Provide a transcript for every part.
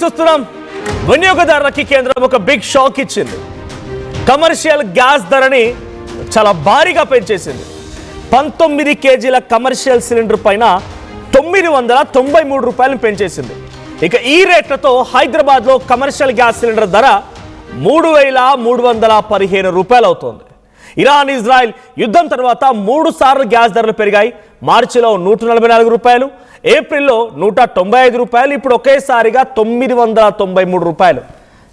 చూస్తున్నాం. వినియోగదారులకి కేంద్రం ఒక బిగ్ షాక్ ఇచ్చింది. కమర్షియల్ గ్యాస్ ధరని చాలా భారీగా పెంచేసింది. 19 కేజీల కమర్షియల్ సిలిండర్ పైన 993 రూపాయలను పెంచేసింది. ఇక ఈ రేట్లతో హైదరాబాద్లో కమర్షియల్ గ్యాస్ సిలిండర్ ధర 3,315 రూపాయలు అవుతోంది. ఇరాన్ ఇజ్రాయెల్ యుద్ధం తర్వాత 3 సార్లు గ్యాస్ ధరలు పెరిగాయి. మార్చిలో 144 రూపాయలు, ఏప్రిల్లో 195 రూపాయలు, ఇప్పుడు ఒకేసారిగా 993 రూపాయలు.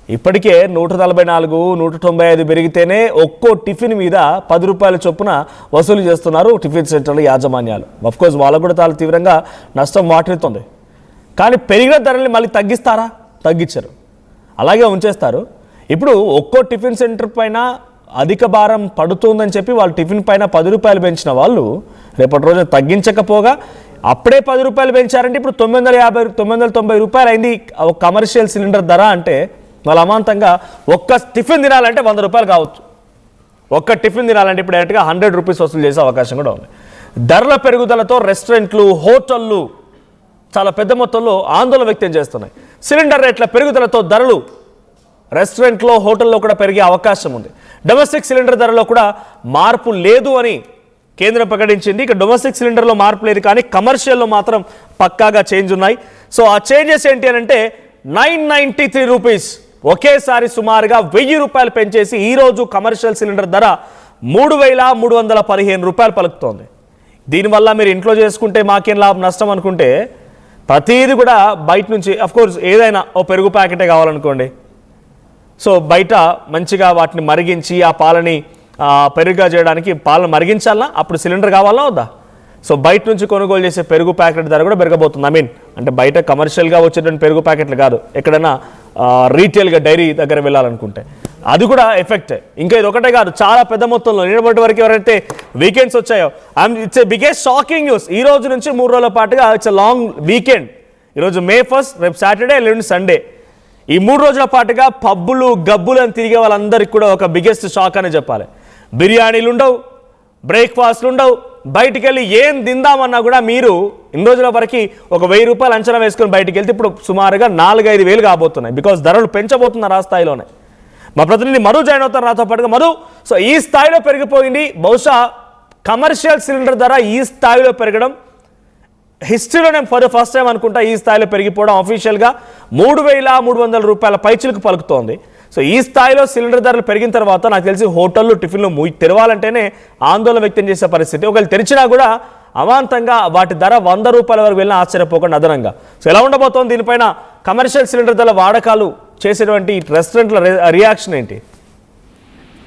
ఇప్పటికే 144, 195 పెరిగితేనే ఒక్కో టిఫిన్ మీద 10 రూపాయల చొప్పున వసూలు చేస్తున్నారు టిఫిన్ సెంటర్ల యాజమాన్యాలు. అఫ్కోర్స్ వాళ్ళకు కూడా చాలా తీవ్రంగా నష్టం వాటిల్లుతుంది. కానీ పెరిగిన ధరల్ని మళ్ళీ తగ్గిస్తారా? తగ్గించరు, అలాగే ఉంచేస్తారు. ఇప్పుడు ఒక్కో టిఫిన్ సెంటర్ పైన అధిక భారం పడుతుందని చెప్పి వాళ్ళు టిఫిన్ పైన 10 రూపాయలు పెంచిన వాళ్ళు రేపటి రోజు తగ్గించకపోగా అప్పుడే 10 రూపాయలు పెంచారంటే ఇప్పుడు 990 రూపాయలు అయింది ఒక కమర్షియల్ సిలిండర్ ధర. అంటే వాళ్ళ అమాంతంగా ఒక్క టిఫిన్ తినాలంటే 100 రూపాయలు కావచ్చు. ఒక్క టిఫిన్ తినాలంటే ఇప్పుడు డైరెక్ట్గా 100 రూపీస్ వసూలు చేసే అవకాశం కూడా ఉంది. ధరల పెరుగుదలతో రెస్టారెంట్లు, హోటళ్ళు చాలా పెద్ద మొత్తంలో ఆందోళన వ్యక్తం చేస్తున్నాయి. సిలిండర్ రేట్ల పెరుగుదలతో ధరలు రెస్టారెంట్లో, హోటల్లో కూడా పెరిగే అవకాశం ఉంది. డొమెస్టిక్ సిలిండర్ ధరలో కూడా మార్పు లేదు అని కేంద్రం ప్రకటించింది. ఇక డొమెస్టిక్ సిలిండర్లో మార్పు లేదు, కానీ కమర్షియల్లో మాత్రం పక్కాగా చేంజ్ ఉన్నాయి. సో ఆ చేంజెస్ ఏంటి అని అంటే 993 రూపీస్ ఒకేసారి సుమారుగా 1000 రూపాయలు పెంచేసి ఈరోజు కమర్షియల్ సిలిండర్ ధర 3,315 రూపాయలు పలుకుతోంది. దీనివల్ల మీరు ఇంట్లో చేసుకుంటే మాకేం లాభం నష్టం అనుకుంటే ప్రతిదీ కూడా బయట నుంచి, అఫ్కోర్స్ ఏదైనా ఓ పెరుగు ప్యాకెటే కావాలనుకోండి, సో బయట మంచిగా వాటిని మరిగించి ఆ పాలని పెరుగుగా చేయడానికి పాలను మరిగించాలా, అప్పుడు సిలిండర్ కావాలా వద్దా? సో బయట నుంచి కొనుగోలు చేసే పెరుగు ప్యాకెట్ ధర కూడా పెరగబోతుంది. అంటే బయట కమర్షియల్గా వచ్చేటువంటి పెరుగు ప్యాకెట్లు కాదు, ఎక్కడైనా రీటైల్గా డైరీ దగ్గర వెళ్ళాలనుకుంటే అది కూడా ఎఫెక్టే. ఇంకా ఇది ఒకటే కాదు, చాలా పెద్ద మొత్తంలో నిన్నటి వరకు ఎవరైతే వీకెండ్స్ వచ్చాయో it's a biggest shocking news. ఈ రోజు నుంచి 3 రోజుల పాటుగా ఇట్స్ ఎ లాంగ్ వీకెండ్. ఈరోజు May 1, రేపు సాటర్డే, ఎల్లుండి సండే. ఈ 3 రోజుల పాటుగా పబ్బులు, గబ్బులు అని తిరిగే వాళ్ళందరికీ కూడా ఒక బిగ్గెస్ట్ షాక్ అని చెప్పాలి. బిర్యానీలు ఉండవు, బ్రేక్ఫాస్ట్లు ఉండవు, బయటికి వెళ్ళి ఏం తిందామన్నా కూడా మీరు ఇన్ని రోజుల వరకు ఒక 1000 రూపాయలు అంచనా వేసుకొని బయటికి వెళ్తే ఇప్పుడు సుమారుగా 4-5 వేలు కాబోతున్నాయి. బికాస్ ధరలు పెంచబోతున్నారు ఆ స్థాయిలోనే. మా ప్రతినిధి మధు జాయిన్ అవుతారు నాతో పాటుగా. మధు, సో ఈ స్థాయిలో పెరిగిపోయింది. బహుశా కమర్షియల్ సిలిండర్ ధర ఈ స్థాయిలో పెరగడం హిస్టరీలోనే ఫర్ ద ఫస్ట్ టైం అనుకుంటా. ఈ స్థాయిలో పెరిగిపోవడం అఫీషియల్గా 3,300 రూపాయల పైచిలకు పలుకుతోంది. సో ఈ స్థాయిలో సిలిండర్ ధరలు పెరిగిన తర్వాత నాకు తెలిసి హోటళ్ళు, టిఫిన్లు తెరవాలంటేనే ఆందోళన వ్యక్తం చేసే పరిస్థితి. ఒకవేళ తెరిచినా కూడా అమాంతంగా వాటి ధర 100 రూపాయల వరకు వెళ్ళినా ఆశ్చర్యపోకుండా అదనంగా. సో ఎలా ఉండబోతోంది దీనిపైన కమర్షియల్ సిలిండర్ ధర వాడకాలు చేసేటువంటి రెస్టారెంట్ల రియాక్షన్ ఏంటి?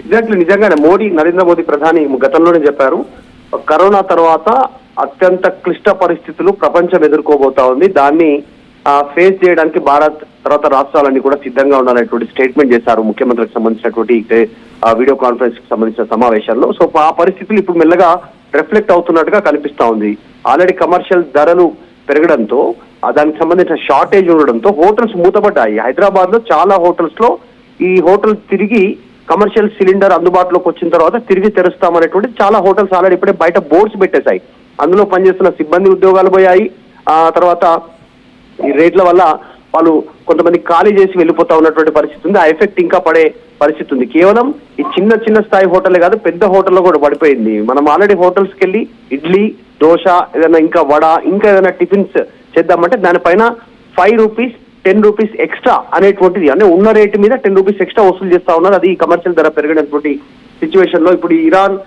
ఎగ్జాక్ట్లీ, నిజంగానే నరేంద్ర మోదీ ప్రధాని గతంలోనే చెప్పారు, కరోనా తర్వాత అత్యంత క్లిష్ట పరిస్థితులు ప్రపంచం ఎదుర్కోబోతా ఉంది, దాన్ని ఫేస్ చేయడానికి భారత్ తర్వాత రాష్ట్రాలన్నీ కూడా సిద్ధంగా ఉండాలనేటువంటి స్టేట్మెంట్ చేశారు ముఖ్యమంత్రికి సంబంధించినటువంటి వీడియో కాన్ఫరెన్స్ కి సంబంధించిన సమావేశంలో. సో ఆ పరిస్థితులు ఇప్పుడు మెల్లగా రిఫ్లెక్ట్ అవుతున్నట్టుగా కనిపిస్తా ఉంది. ఆల్రెడీ కమర్షియల్ ధరలు పెరగడంతో, దానికి సంబంధించిన షార్టేజ్ ఉండడంతో హోటల్స్ మూతపడ్డాయి. హైదరాబాద్ లో చాలా హోటల్స్ లో ఈ హోటల్ తిరిగి కమర్షియల్ సిలిండర్ అందుబాటులోకి వచ్చిన తర్వాత తిరిగి తెరుస్తామనేటువంటి చాలా హోటల్స్ ఆల్రెడీ ఇప్పుడే బయట బోర్డ్స్ పెట్టేశాయి. అందులో పనిచేస్తున్న సిబ్బంది ఉద్యోగాలు పోయాయి. తర్వాత ఈ రేట్ల వల్ల వాళ్ళు కొంతమంది ఖాళీ చేసి వెళ్ళిపోతా ఉన్నటువంటి పరిస్థితి ఉంది. ఆ ఎఫెక్ట్ ఇంకా పడే పరిస్థితి ఉంది. కేవలం ఈ చిన్న స్థాయి హోటలే కాదు, పెద్ద హోటల్లో కూడా పడిపోయింది. మనం ఆల్రెడీ హోటల్స్కి వెళ్ళి ఇడ్లీ, దోశ, ఏదైనా ఇంకా వడ, ఇంకా ఏదైనా టిఫిన్స్ చేద్దామంటే దానిపైన 5 రూపీస్ 10 రూపీస్ ఎక్స్ట్రా అనేటువంటిది, అంటే ఉన్న రేటు మీద 10 రూపీస్ ఎక్స్ట్రా వసూలు చేస్తా ఉన్నారు. అది కమర్షియల్ ధర పెరిగినటువంటి సిచ్యువేషన్ లో ఇప్పుడు ఇరాన్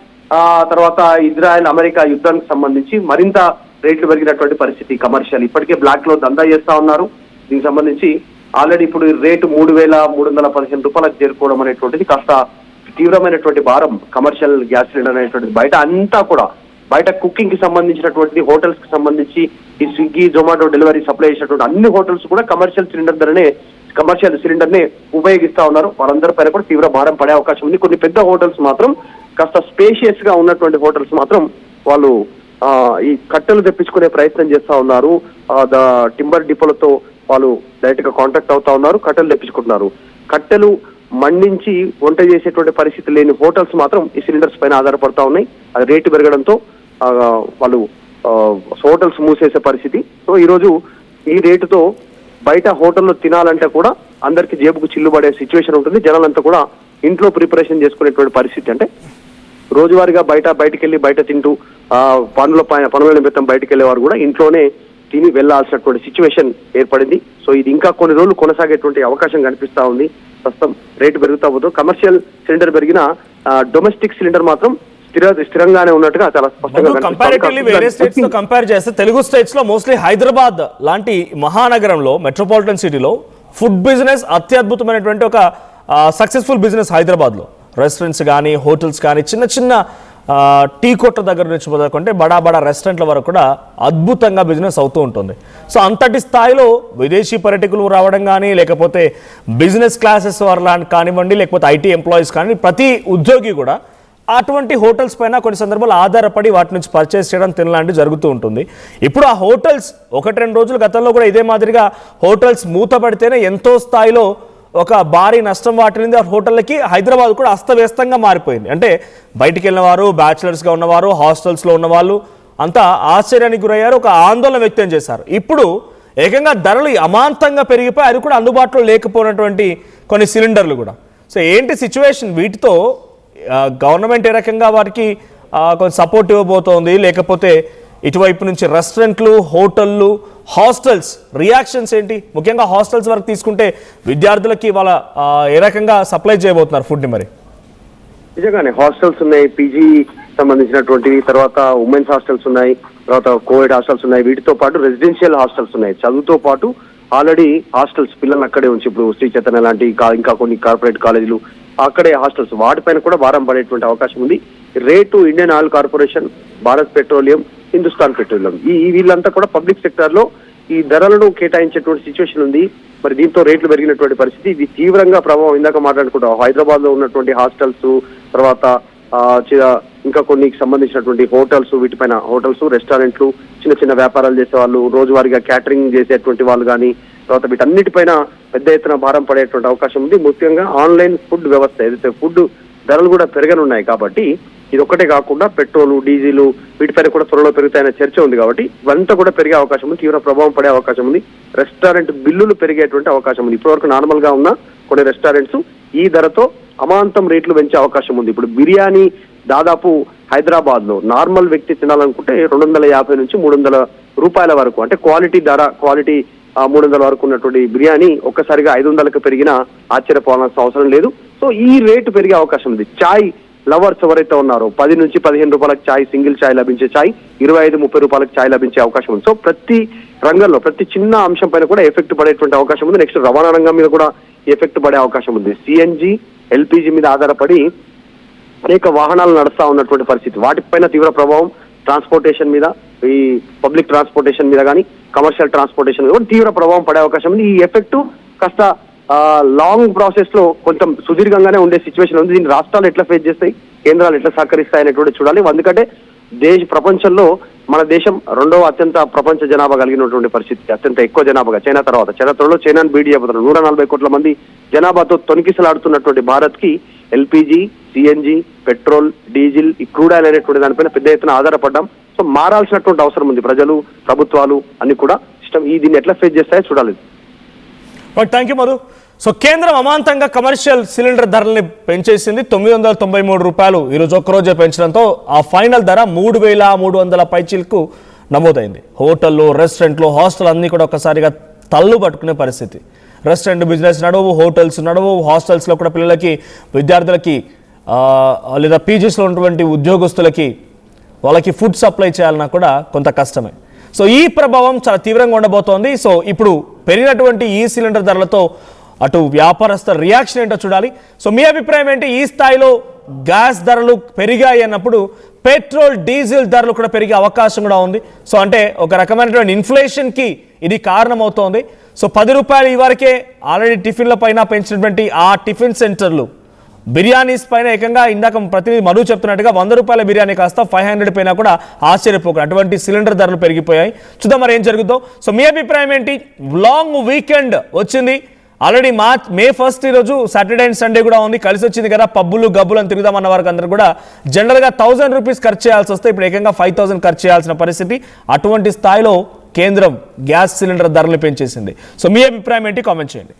తర్వాత ఇజ్రాయెల్, అమెరికా యుద్ధానికి సంబంధించి మరింత రేట్లు పెరిగినటువంటి పరిస్థితి. కమర్షియల్ ఇప్పటికే బ్లాక్ లో దందా చేస్తా ఉన్నారు. దీనికి సంబంధించి ఆల్రెడీ ఇప్పుడు రేటు 3,315 రూపాయలకు చేరుకోవడం అనేటువంటిది కాస్త తీవ్రమైనటువంటి భారం కమర్షియల్ గ్యాస్ సిలిండర్ అనేటువంటిది. బయట అంతా కూడా బయట కుకింగ్ కి సంబంధించినటువంటి హోటల్స్ కి సంబంధించి ఈ స్విగ్గీ, జొమాటో డెలివరీ సప్లై చేసినటువంటి అన్ని హోటల్స్ కూడా కమర్షియల్ సిలిండర్ నే ఉపయోగిస్తా ఉన్నారు. వాళ్ళందరి పైన కూడా తీవ్ర భారం పడే అవకాశం ఉంది. కొన్ని పెద్ద హోటల్స్ మాత్రం, కాస్త స్పేషియస్ గా ఉన్నటువంటి హోటల్స్ మాత్రం వాళ్ళు ఈ కట్టెలు తెప్పించుకునే ప్రయత్నం చేస్తా ఉన్నారు. టింబర్ డిపోలతో వాళ్ళు డైరెక్ట్ గా కాంటాక్ట్ అవుతా ఉన్నారు, కట్టెలు తెప్పించుకుంటున్నారు. కట్టెలు మండించి వంట చేసేటువంటి పరిస్థితి లేని హోటల్స్ మాత్రం ఈ సిలిండర్స్ పైన ఆధారపడతా ఉన్నాయి. అది రేటు పెరగడంతో వాళ్ళు హోటల్స్ మూసేసే పరిస్థితి. సో ఈరోజు ఈ రేటుతో బయట హోటల్లో తినాలంటే కూడా అందరికి జేబుకు చిల్లుబడే సిచ్యువేషన్ ఉంటుంది. జనాలంతా కూడా ఇంట్లో ప్రిపరేషన్ చేసుకునేటువంటి పరిస్థితి. అంటే రోజువారీగా బయటికి వెళ్ళి బయట తింటూ పనుల నిమిత్తం బయటకు వెళ్ళేవారు కూడా ఇంట్లోనే తిని వెళ్లాల్సినటువంటి సిచ్యువేషన్ ఏర్పడింది. సో ఇది ఇంకా కొన్ని రోజులు కొనసాగేటువంటి అవకాశం కనిపిస్తా ఉంది. ప్రస్తుతం రేటు పెరుగుతా పోతుంది. కమర్షియల్ సిలిండర్ పెరిగిన డొమెస్టిక్ సిలిండర్ మాత్రం స్థిరంగానే ఉన్నట్టుగా చాలా స్పష్టంగా కంపారిటివ్లీ వేరే స్టేట్స్ తో కంపేర్ చేస్తే తెలుగు స్టేట్స్ లో మోస్ట్లీ హైదరాబాద్ లాంటి మహానగరంలో మెట్రోపాలిటన్ సిటీలో ఫుడ్ బిజినెస్ అత్యద్భుతమైనటువంటి ఒక సక్సెస్ఫుల్ బిజినెస్ హైదరాబాద్ లో. రెస్టారెంట్స్ కానీ హోటల్స్ కానీ చిన్న చిన్న టీ కొట్ల దగ్గర నుంచి మొదలుకుంటే బడా రెస్టారెంట్ల వరకు కూడా అద్భుతంగా బిజినెస్ అవుతూ ఉంటుంది. సో అంతటి స్థాయిలో విదేశీ పర్యాటకులు రావడం కానీ, లేకపోతే బిజినెస్ క్లాసెస్ వారు కానివ్వండి, లేకపోతే ఐటీ ఎంప్లాయీస్ కానీ, ప్రతి ఉద్యోగి కూడా అటువంటి హోటల్స్ పైన కొన్ని సందర్భాలు ఆధారపడి వాటి నుంచి పర్చేస్ చేయడం తినలాంటివి జరుగుతూ ఉంటుంది. ఇప్పుడు ఆ హోటల్స్ 1-2 రోజులు గతంలో కూడా ఇదే మాదిరిగా హోటల్స్ మూతపడితేనే ఎంతో స్థాయిలో ఒక భారీ నష్టం వాటిల్లింది ఆ హోటళ్ళకి. హైదరాబాద్ కూడా అస్తవ్యస్తంగా మారిపోయింది. అంటే బయటికి వెళ్ళిన వారు, బ్యాచిలర్స్గా ఉన్నవారు, హాస్టల్స్లో ఉన్నవాళ్ళు అంతా ఆశ్చర్యానికి గురయ్యారు, ఒక ఆందోళన వ్యక్తం చేశారు. ఇప్పుడు ఏకంగా ధరలు అమాంతంగా పెరిగిపోయి అది కూడా అందుబాటులో లేకపోయినటువంటి కొన్ని సిలిండర్లు కూడా. సో ఏంటి సిచ్యువేషన్? వీటితో గవర్నమెంట్ ఏ రకంగా వారికి కొంచెం సపోర్ట్ ఇవ్వబోతోంది, లేకపోతే ఇటువైపు నుంచి రెస్టారెంట్లు, హోటళ్ళు, హాస్టల్స్ రియాక్షన్స్ ఏంటి? ముఖ్యంగా హాస్టల్స్ వరకు తీసుకుంటే విద్యార్థులకి వాళ్ళ ఏ రకంగా సప్లై చేయబోతున్నారు ఫుడ్ని? మరి నిజంగానే హాస్టల్స్ ఉన్నాయి, పీజీ సంబంధించినటువంటివి, తర్వాత ఉమెన్స్ హాస్టల్స్ ఉన్నాయి, తర్వాత కోవిడ్ హాస్టల్స్ ఉన్నాయి, వీటితో పాటు రెసిడెన్షియల్ హాస్టల్స్ ఉన్నాయి. చదువుతో పాటు ఆల్రెడీ హాస్టల్స్ పిల్లలు అక్కడే ఉంచి ఇప్పుడు శ్రీ చైతన్య లాంటి ఇంకా కొన్ని కార్పొరేట్ కాలేజీలు అక్కడే హాస్టల్స్, వాటిపైన కూడా భారం పడేటువంటి అవకాశం ఉంది. Rate Indian oil corporation, Bharat petroleum, Hindustan petroleum వీళ్ళంతా కూడా పబ్లిక్ సెక్టర్ లో ఈ ధరలను కేటాయించేటువంటి సిచ్యువేషన్ ఉంది. మరి దీంతో రేట్లు పెరిగినటువంటి పరిస్థితి. ఇది తీవ్రంగా ప్రభావం ఇందాక మాట్లాడుకుంటాం హైదరాబాద్ లో ఉన్నటువంటి హాస్టల్స్, తర్వాత ఇంకా కొన్ని సంబంధించినటువంటి హోటల్స్, వీటిపైన హోటల్స్, రెస్టారెంట్లు, చిన్న చిన్న వ్యాపారాలు చేసే వాళ్ళు, రోజువారీగా క్యాటరింగ్ చేసేటువంటి వాళ్ళు కానీ, తర్వాత వీటన్నిటిపైన పెద్ద ఎత్తున భారం పడేటువంటి అవకాశం ఉంది. ముఖ్యంగా ఆన్లైన్ ఫుడ్ వ్యవస్థ ఏదైతే ఫుడ్ ధరలు కూడా పెరగనున్నాయి కాబట్టి ఇది ఒక్కటే కాకుండా పెట్రోలు, డీజిల్ వీటిపైన కూడా త్వరలో పెరుగుతాయనే చర్చ ఉంది. కాబట్టి ఇవంతా కూడా పెరిగే అవకాశం ఉంది, తీవ్ర ప్రభావం పడే అవకాశం ఉంది. రెస్టారెంట్ బిల్లులు పెరిగేటువంటి అవకాశం ఉంది. ఇప్పటివరకు నార్మల్ గా ఉన్న కొన్ని రెస్టారెంట్స్ ఈ ధరతో అమాంతం రేట్లు పెంచే అవకాశం ఉంది. ఇప్పుడు బిర్యానీ దాదాపు హైదరాబాద్ లో నార్మల్ వ్యక్తి తినాలనుకుంటే 250 నుంచి 300 రూపాయల వరకు, అంటే క్వాలిటీ 300 వరకు ఉన్నటువంటి బిర్యానీ ఒక్కసారిగా 500కి పెరిగినా ఆశ్చర్యపోవాల్సిన అవసరం లేదు. సో ఈ రేటు పెరిగే అవకాశం ఉంది. చాయ్ లవర్స్ ఎవరైతే ఉన్నారో 10 నుంచి 15 రూపాయలకు చాయ్, సింగిల్ చాయ్ లభించే చాయ్ 25-30 రూపాయలకు చాయ్ లభించే అవకాశం ఉంది. సో ప్రతి రంగంలో ప్రతి చిన్న అంశం పైన కూడా ఎఫెక్ట్ పడేటువంటి అవకాశం ఉంది. నెక్స్ట్ రవాణా రంగం మీద కూడా ఎఫెక్ట్ పడే అవకాశం ఉంది. సిఎన్జి, ఎల్పిజి మీద ఆధారపడి అనేక వాహనాలు నడుస్తా ఉన్నటువంటి పరిస్థితి, వాటిపైన తీవ్ర ప్రభావం ట్రాన్స్పోర్టేషన్ మీద, ఈ పబ్లిక్ ట్రాన్స్పోర్టేషన్ మీద కానీ, కమర్షియల్ ట్రాన్స్పోర్టేషన్ మీద కూడా తీవ్ర ప్రభావం పడే అవకాశం ఉంది. ఈ ఎఫెక్ట్ కాస్త లాంగ్ ప్రాసెస్ లో కొంచెం సుదీర్ఘంగానే ఉండే సిచ్యువేషన్ ఉంది. దీన్ని రాష్ట్రాలు ఎట్లా ఫేస్ చేస్తాయి, కేంద్రాలు ఎట్లా సహకరిస్తాయి అనేటువంటి చూడాలి. ఎందుకంటే ప్రపంచంలో మన దేశం 2వ అత్యంత ప్రపంచ జనాభా కలిగినటువంటి పరిస్థితి, అత్యంత ఎక్కువ జనాభాగా చైనా తర్వాత. చరిత్రలో చైనాను బీట్ చేయబోతున్నారు. 140 కోట్ల మంది జనాభాతో తొనికిసలాడుతున్నటువంటి భారత్ కి ఎల్పిజి, సిఎన్జి, పెట్రోల్, డీజిల్, ఈ క్రూడ్ ఆయిల్ అనేటువంటి దానిపైన పెద్ద ఎత్తున ఆధారపడ్డాం. సో మారాల్సినటువంటి అవసరం ఉంది. ప్రజలు, ప్రభుత్వాలు అన్ని కూడా దీన్ని ఎట్లా ఫేస్ చేస్తాయో చూడాలి. Thank you Madhu. సో కేంద్రం అమాంతంగా కమర్షియల్ సిలిండర్ ధరల్ని పెంచేసింది. 993 రూపాయలు ఈరోజు ఒక్కరోజే పెంచడంతో ఆ ఫైనల్ ధర 3300 పైచీలకు నమోదైంది. హోటళ్ళు, రెస్టారెంట్లు, హాస్టల్ అన్నీ కూడా ఒక్కసారిగా తల్లు పట్టుకునే పరిస్థితి. రెస్టారెంట్ బిజినెస్ నడవు, హోటల్స్ నడవు, హాస్టల్స్లో కూడా పిల్లలకి, విద్యార్థులకి లేదా పీజీస్లో ఉన్నటువంటి ఉద్యోగస్తులకి వాళ్ళకి ఫుడ్ సప్లై చేయాలన్నా కూడా కొంత కష్టమే. సో ఈ ప్రభావం చాలా తీవ్రంగా ఉండబోతోంది. సో ఇప్పుడు పెరిగినటువంటి ఈ సిలిండర్ ధరలతో అటు వ్యాపారస్తుల రియాక్షన్ ఏంటో చూడాలి. సో మీ అభిప్రాయం ఏంటి? ఈ స్థాయిలో గ్యాస్ ధరలు పెరిగాయి అన్నప్పుడు పెట్రోల్, డీజిల్ ధరలు కూడా పెరిగే అవకాశం కూడా ఉంది. సో అంటే ఒక రకమైనటువంటి ఇన్ఫ్లేషన్కి ఇది కారణమవుతోంది. సో 10 రూపాయలు ఈ వరకే ఆల్రెడీ టిఫిన్ల పైన పెంచినటువంటి ఆ టిఫిన్ సెంటర్లు బిర్యానీస్ పైన ఏకంగా ఇందాక ప్రతినిధి మధు చెప్తున్నట్టుగా 100 రూపాయల బిర్యానీ కాస్త 500 పైన కూడా ఆశ్చర్యపోకుండా అటువంటి సిలిండర్ ధరలు పెరిగిపోయాయి. చూద్దాం మరి ఏం జరుగుతుందో. సో మీ అభిప్రాయం ఏంటి? లాంగ్ వీకెండ్ వచ్చింది ఆల్రెడీ. మే 1 ఈరోజు సాటర్డే అండ్ సండే కూడా ఉంది, కలిసి వచ్చింది కదా. పబ్బులు గబ్బులు అని తిరుగుదామన్న వారికి అందరూ కూడా జనరల్గా 1000 రూపీస్ ఖర్చు చేయాల్సి వస్తే ఇప్పుడు ఏకంగా 5000 ఖర్చు చేయాల్సిన పరిస్థితి. అటువంటి స్థాయిలో కేంద్రం గ్యాస్ సిలిండర్ ధరలు పెంచేసింది. సో మీ అభిప్రాయం ఏంటి? కామెంట్ చేయండి.